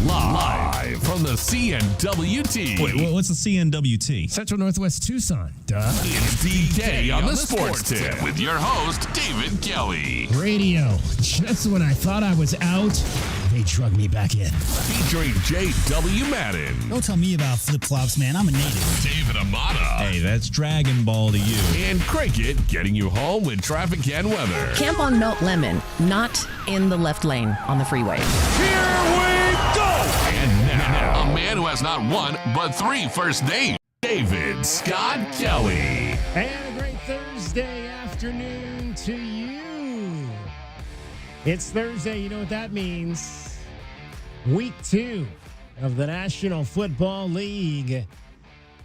Live from the CNWT. Wait, what's the CNWT? Central Northwest Tucson, duh. It's DK on the Sports Tip with your host, David Kelly. Radio. Just when I thought I was out, they drug me back in. Featuring J.W. Madden. Don't tell me about flip-flops, man. I'm a native. David Amata. Hey, that's Dragon Ball to you. And Cricket getting you home with traffic and weather. Camp on Melt Lemon, not in the left lane on the freeway. Here we go! And now, a man who has not one, but three first names, David Scott Kelly. And a great Thursday afternoon to you. It's Thursday. You know what that means. Week 2 of the National Football League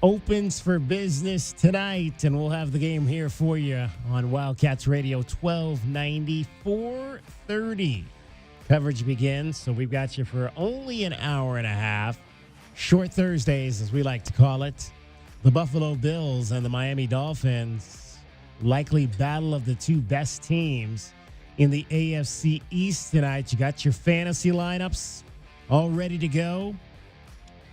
opens for business tonight, and we'll have the game here for you on Wildcats Radio 1290, 4:30. Coverage begins, so we've got you for only an hour and a half. Short Thursdays, as we like to call it. The Buffalo Bills and the Miami Dolphins, likely battle of the two best teams in the AFC East tonight. You got your fantasy lineups all ready to go.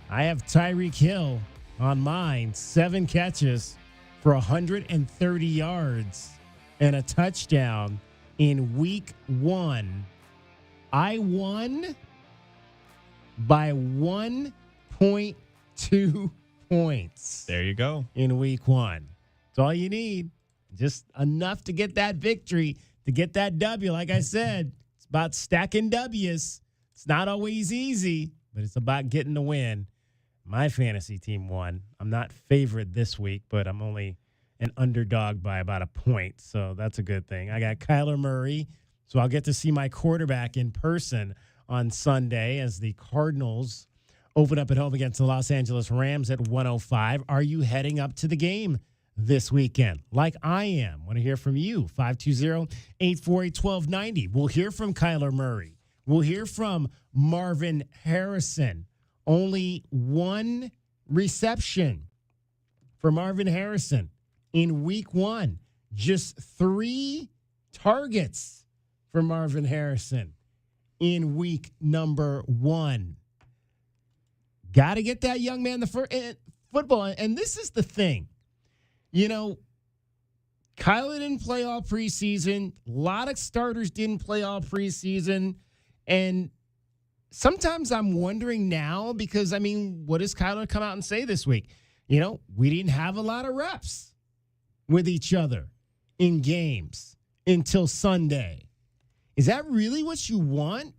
I have Tyreek Hill on mine, 7 catches for 130 yards and a touchdown in week 1. I won by 1.2 points. There you go. In week 1. That's all you need. Just enough to get that victory, to get that W. Like I said, it's about stacking W's. It's not always easy, but it's about getting the win. My fantasy team won. I'm not favored this week, but I'm only an underdog by about a point, so that's a good thing. I got Kyler Murray, so I'll get to see my quarterback in person on Sunday as the Cardinals open up at home against the Los Angeles Rams at 1:05. Are you heading up to the game this weekend? Like I am. Want to hear from you. 520-848-1290. We'll hear from Kyler Murray. We'll hear from Marvin Harrison. Only 1 reception for Marvin Harrison in week 1. Just 3 targets for Marvin Harrison in week number 1. Got to get that young man the football. And this is the thing. You know, Kyler didn't play all preseason. A lot of starters didn't play all preseason. And sometimes I'm wondering now because, I mean, what does Kyler come out and say this week? You know, we didn't have a lot of reps with each other in games until Sunday. Is that really what you want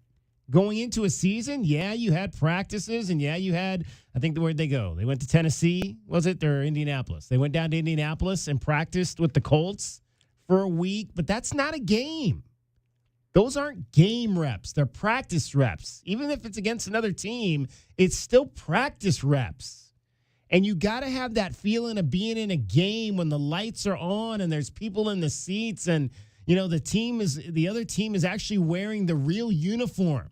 going into a season? Yeah, you had practices, and yeah, you had, I think, where'd they go? They went to Tennessee, was it? Or Indianapolis. They went down to Indianapolis and practiced with the Colts for a week, but that's not a game. Those aren't game reps. They're practice reps. Even if it's against another team, it's still practice reps. And you got to have that feeling of being in a game when the lights are on and there's people in the seats and, you know, the other team is actually wearing the real uniform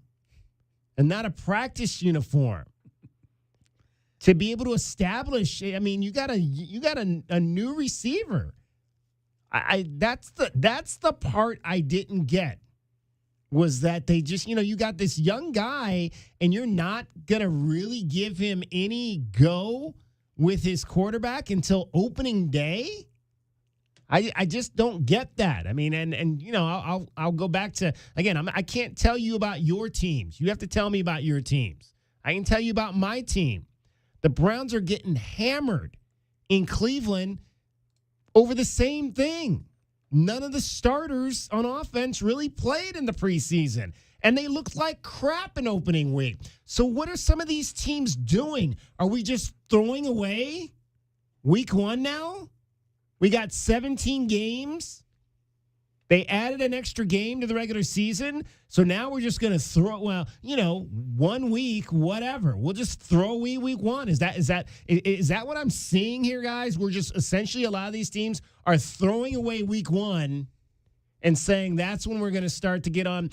and not a practice uniform. To be able to establish, I mean, you got a new receiver. That's the part I didn't get. Was that they just, you know, you got this young guy and you're not going to really give him any go with his quarterback until opening day? I just don't get that. I mean, and you know, I'll go back to, again, I can't tell you about your teams. You have to tell me about your teams. I can tell you about my team. The Browns are getting hammered in Cleveland over the same thing. None of the starters on offense really played in the preseason, and they looked like crap in opening week. So what are some of these teams doing? Are we just throwing away week 1 now? We got 17 games. They added an extra game to the regular season, so now we're just going to throw, well, you know, 1 week, whatever. We'll just throw away week 1. Is that what I'm seeing here, guys? We're just essentially, a lot of these teams are throwing away week 1 and saying that's when we're going to start to get on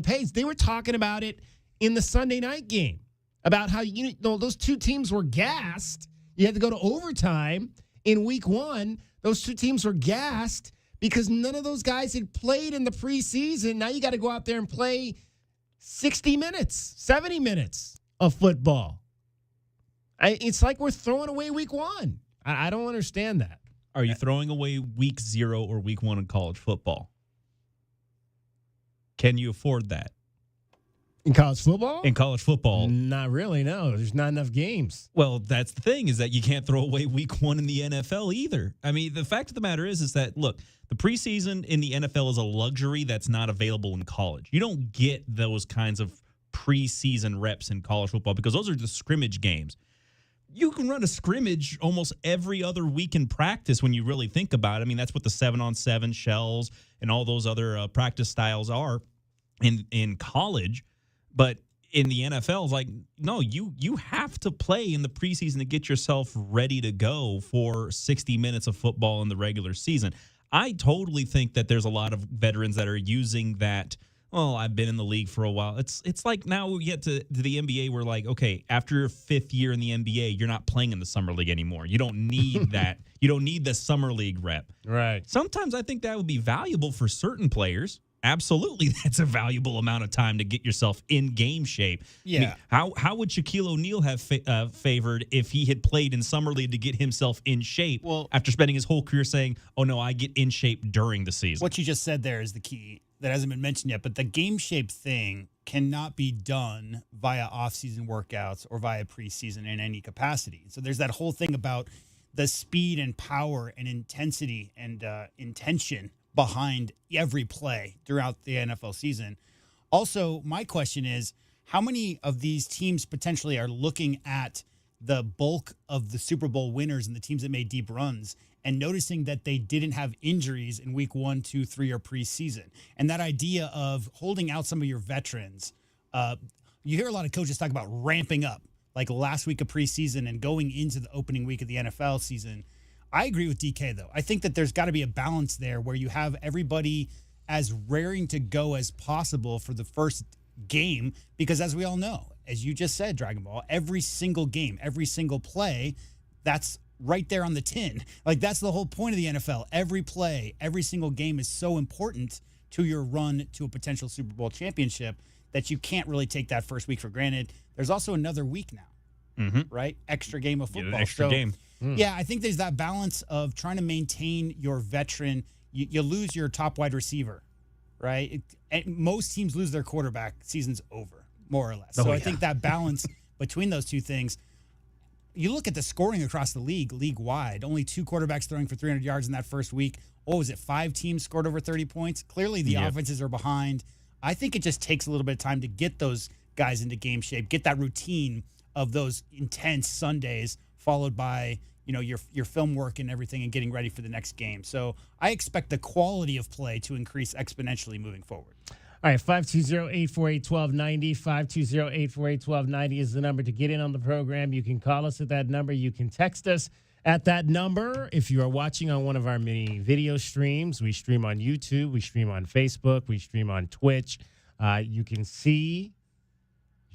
pace. They were talking about it in the Sunday night game about how, you know, those two teams were gassed. You had to go to overtime in week 1. Those two teams were gassed because none of those guys had played in the preseason. Now you got to go out there and play 60 minutes, 70 minutes of football. It's like we're throwing away week 1. I don't understand that. Are you throwing away week 0 or week 1 in college football? Can you afford that? In college football? In college football. Not really, no. There's not enough games. Well, that's the thing, is that you can't throw away week 1 in the NFL either. I mean, the fact of the matter is that, look, the preseason in the NFL is a luxury that's not available in college. You don't get those kinds of preseason reps in college football because those are the scrimmage games. You can run a scrimmage almost every other week in practice when you really think about it. I mean, that's what the 7-on-7 shells and all those other practice styles are in college. But in the NFL, it's like, no, you have to play in the preseason to get yourself ready to go for 60 minutes of football in the regular season. I totally think that there's a lot of veterans that are using that. Oh, I've been in the league for a while. It's like now we get to the NBA. We're like, okay, after your 5th year in the NBA, you're not playing in the summer league anymore. You don't need that. You don't need the summer league rep. Right. Sometimes I think that would be valuable for certain players. Absolutely, that's a valuable amount of time to get yourself in game shape. Yeah. I mean, how would Shaquille O'Neal have favored if he had played in summer league to get himself in shape after spending his whole career saying, oh, no, I get in shape during the season? What you just said there is the key that hasn't been mentioned yet, but the game shape thing cannot be done via off-season workouts or via preseason in any capacity. So there's that whole thing about the speed and power and intensity and intention behind every play throughout the NFL season. Also, my question is, how many of these teams potentially are looking at the bulk of the Super Bowl winners and the teams that made deep runs and noticing that they didn't have injuries in week 1, 2, 3, or preseason? And that idea of holding out some of your veterans, you hear a lot of coaches talk about ramping up, like last week of preseason and going into the opening week of the NFL season. I agree with DK, though. I think that there's got to be a balance there where you have everybody as raring to go as possible for the first game, because as we all know, as you just said, Dragon Ball, every single game, every single play, that's right there on the tin. Like, that's the whole point of the NFL. Every play, every single game is so important to your run to a potential Super Bowl championship that you can't really take that first week for granted. There's also another week now, right? Extra game of football. Extra game. Yeah, I think there's that balance of trying to maintain your veteran. You lose your top wide receiver, right? And most teams lose their quarterback, season's over, more or less. So I think that balance between those two things, you look at the scoring across the league-wide, only 2 quarterbacks throwing for 300 yards in that first week. What was it, 5 teams scored over 30 points? Clearly the offenses are behind. I think it just takes a little bit of time to get those guys into game shape, get that routine of those intense Sundays followed by, you know, your film work and everything and getting ready for the next game. So I expect the quality of play to increase exponentially moving forward. All right, 520-848-1290, 520-848-1290 is the number to get in on the program. You can call us at that number. You can text us at that number. If you are watching on one of our many video streams, we stream on YouTube, we stream on Facebook, we stream on Twitch. You can see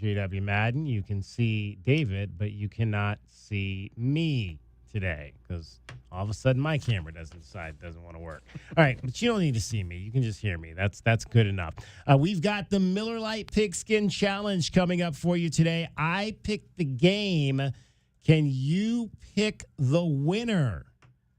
JW Madden, you can see David, but you cannot see me today because all of a sudden my camera doesn't want to work. All right, but you don't need to see me. You can just hear me. That's good enough. We've got the Miller Lite Pigskin Challenge coming up for you today. I picked the game. Can you pick the winner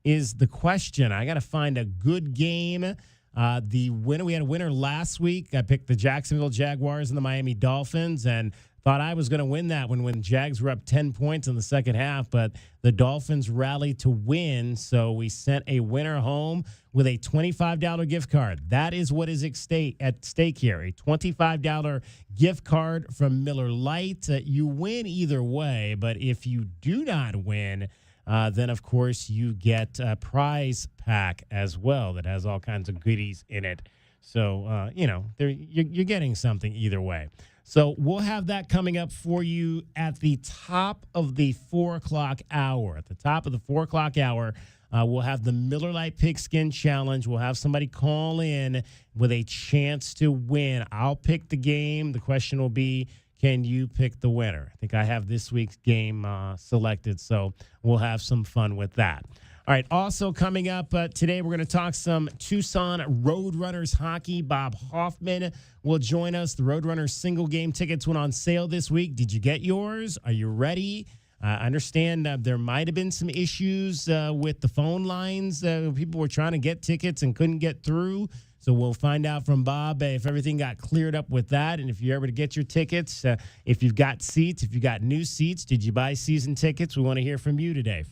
is the question. I got to find a good game. The winner, we had a winner last week. I picked the Jacksonville Jaguars and the Miami Dolphins and thought I was going to win that one when Jags were up 10 points in the second half, but the Dolphins rallied to win, so we sent a winner home with a $25 gift card. That is what is at stake here, a $25 gift card from Miller Lite. You win either way, but if you do not win, then, of course, you get a prize pack as well that has all kinds of goodies in it. So, you're getting something either way. So we'll have that coming up for you at the top of the 4 o'clock hour. At the top of the 4 o'clock hour, we'll have the Miller Lite Pigskin Challenge. We'll have somebody call in with a chance to win. I'll pick the game. The question will be, can you pick the winner? I think I have this week's game selected, so we'll have some fun with that. All right. Also coming up today, we're going to talk some Tucson Roadrunners hockey. Bob Hoffman will join us. The Roadrunners single game tickets went on sale this week. Did you get yours? Are you ready? I understand there might have been some issues with the phone lines. People were trying to get tickets and couldn't get through. So we'll find out from Bob if everything got cleared up with that, and if you're able to get your tickets, if you've got seats, if you got new seats, did you buy season tickets? We want to hear from you today.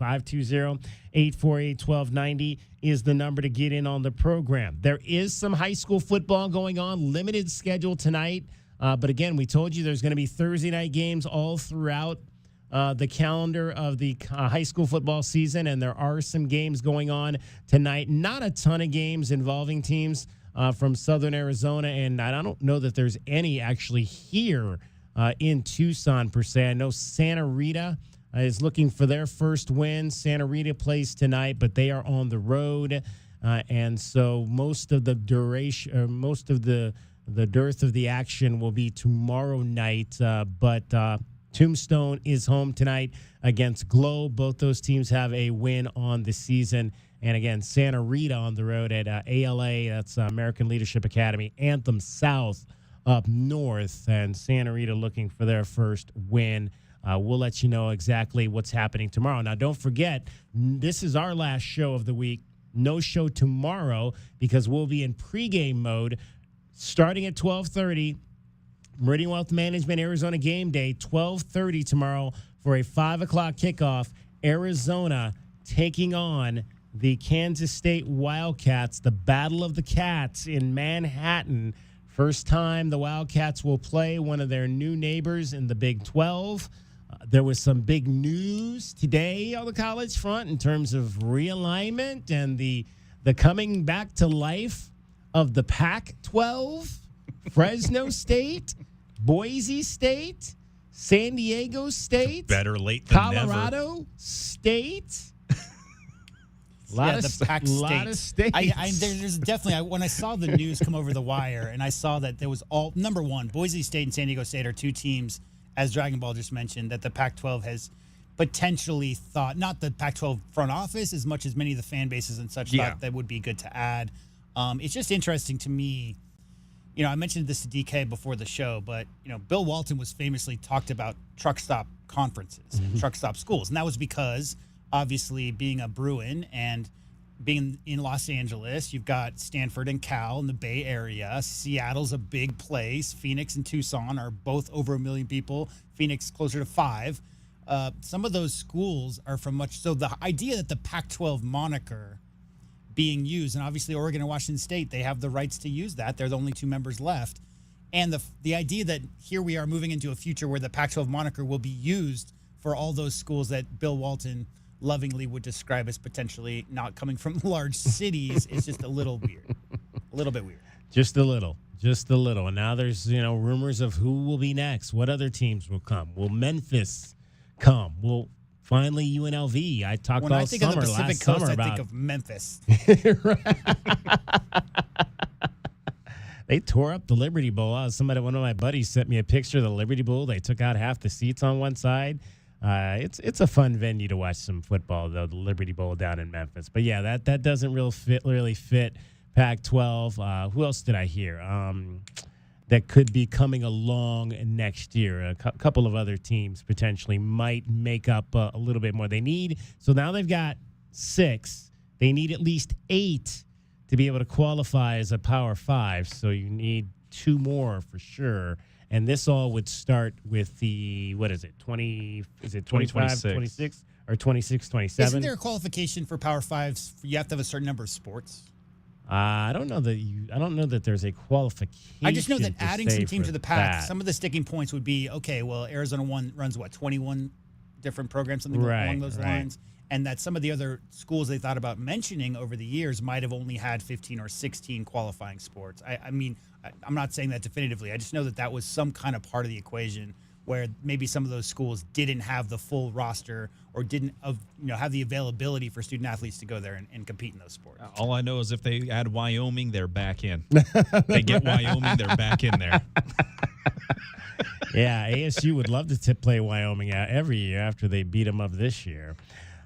520-848-1290 is the number to get in on the program. There is some high school football going on, limited schedule tonight. But again, we told you there's going to be Thursday night games all throughout the calendar of the high school football season, and there are some games going on tonight. Not a ton of games involving teams from Southern Arizona, and I don't know that there's any actually here in Tucson per se. I know Santa Rita is looking for their first win. Santa Rita plays tonight, but they are on the road, and so most of the duration, most of the dearth of the action will be tomorrow night. But Tombstone is home tonight against Globe. Both those teams have a win on the season. And again, Santa Rita on the road at ALA, that's American Leadership Academy, Anthem South up north, and Santa Rita looking for their first win. We'll let you know exactly what's happening tomorrow. Now, don't forget, this is our last show of the week. No show tomorrow because we'll be in pregame mode starting at 12:30. Meridian Wealth Management Arizona Game Day, 12:30 tomorrow for a 5 o'clock kickoff. Arizona taking on the Kansas State Wildcats, the Battle of the Cats in Manhattan. First time the Wildcats will play one of their new neighbors in the Big 12. There was some big news today on the college front in terms of realignment and the coming back to life of the Pac-12. Fresno State, Boise State, San Diego State, Better late than Colorado never. State. The Pac lot of states. states. There's definitely, when I saw the news come over the wire and I saw that there was all, number one, Boise State and San Diego State are two teams, as Dragon Ball just mentioned, that the Pac-12 has potentially thought, not the Pac-12 front office as much as many of the fan bases and such thought that would be good to add. It's just interesting to me. You know, I mentioned this to DK before the show, but, you know, Bill Walton was famously talked about truck stop conferences, truck stop schools. And that was because, obviously, being a Bruin and being in Los Angeles, you've got Stanford and Cal in the Bay Area. Seattle's a big place. Phoenix and Tucson are both over 1 million people. Phoenix closer to 5. Some of those schools are from much. So the idea that the Pac-12 moniker being used, and obviously Oregon and Washington State, they have the rights to use that. They're the only two members left. And the idea that here we are moving into a future where the Pac-12 moniker will be used for all those schools that Bill Walton lovingly would describe as potentially not coming from large cities is just a little weird. A little bit weird. Just a little. And now there's, rumors of who will be next. What other teams will come? Will Memphis come? Will finally UNLV? I talked when all I think summer, of the Pacific last Coast, summer I about think of Memphis. They tore up the Liberty Bowl. One of my buddies sent me a picture of the Liberty Bowl. They took out half the seats on one side. It's a fun venue to watch some football, though, the Liberty Bowl down in Memphis. But yeah, that doesn't really fit Pac-12. Who else did I hear that could be coming along next year? A couple of other teams potentially might make up a little bit more. So now they've got 6. They need at least 8 to be able to qualify as a Power 5. So you need 2 more for sure. And this all would start with the, 2025, 26, or 26, 27? Isn't there a qualification for Power 5s? You have to have a certain number of sports. I don't know that there's a qualification. I just know that adding some teams to the pack, that. some of the sticking points would be, okay, well, Arizona runs 21 different programs, something along those lines. And that some of the other schools they thought about mentioning over the years might have only had 15 or 16 qualifying sports. I mean, I'm not saying that definitively. I just know that was some kind of part of the equation where maybe some of those schools didn't have the full roster or didn't have the availability for student athletes to go there and compete in those sports. All I know is if they add Wyoming, they're back in. They get Wyoming, they're back in there. Yeah, ASU would love to play Wyoming out every year after they beat them up this year.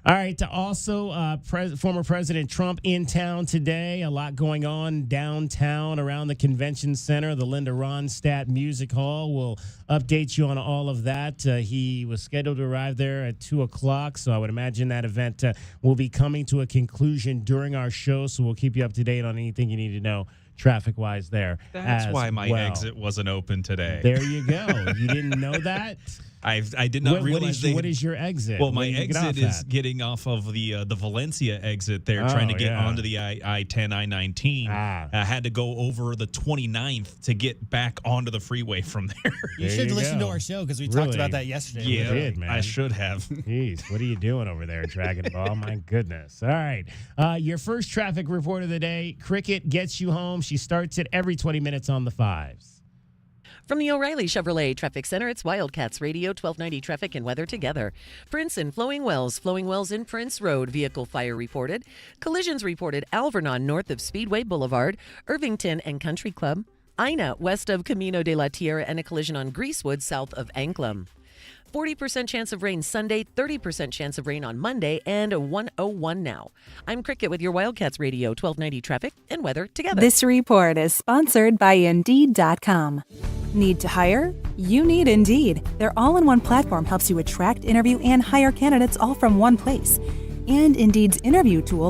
All right. Also, former President Trump in town today. A lot going on downtown around the convention center. The Linda Ronstadt Music Hall will update you on all of that. He was scheduled to arrive there at 2 o'clock, so I would imagine that event will be coming to a conclusion during our show, so we'll keep you up to date on anything you need to know traffic-wise there. That's why my well. exit wasn't open today. There you go. You didn't know that? I did not realize what is your exit? Well, my Where do you get exit off is at? getting off of the Valencia exit there, trying to get yeah. onto the I-10, I-19. I had to go over the 29th to get back onto the freeway from there. You There should you listen go. to our show because we Really? talked about that yesterday. Yeah, did, man. I should have. Jeez, what are you doing over there, Dragon Ball? My goodness. All right. Your first traffic report of the day. Cricket gets you home. She starts it every 20 minutes on the fives. From the O'Reilly Chevrolet Traffic Center, it's Wildcats Radio 1290 traffic and weather together. Prince and Flowing Wells in Prince Road. Vehicle fire reported. Collisions reported Alvernon north of Speedway Boulevard, Irvington and Country Club. Ina west of Camino de la Tierra and a collision on Greasewood south of Anklam. 40% chance of rain Sunday, 30% chance of rain on Monday, and a 101 now. I'm Cricket with your Wildcats Radio 1290 traffic and weather together. This report is sponsored by Indeed.com. Need to hire? You need Indeed. Their all-in-one platform helps you attract, interview, and hire candidates all from one place. And Indeed's interview tool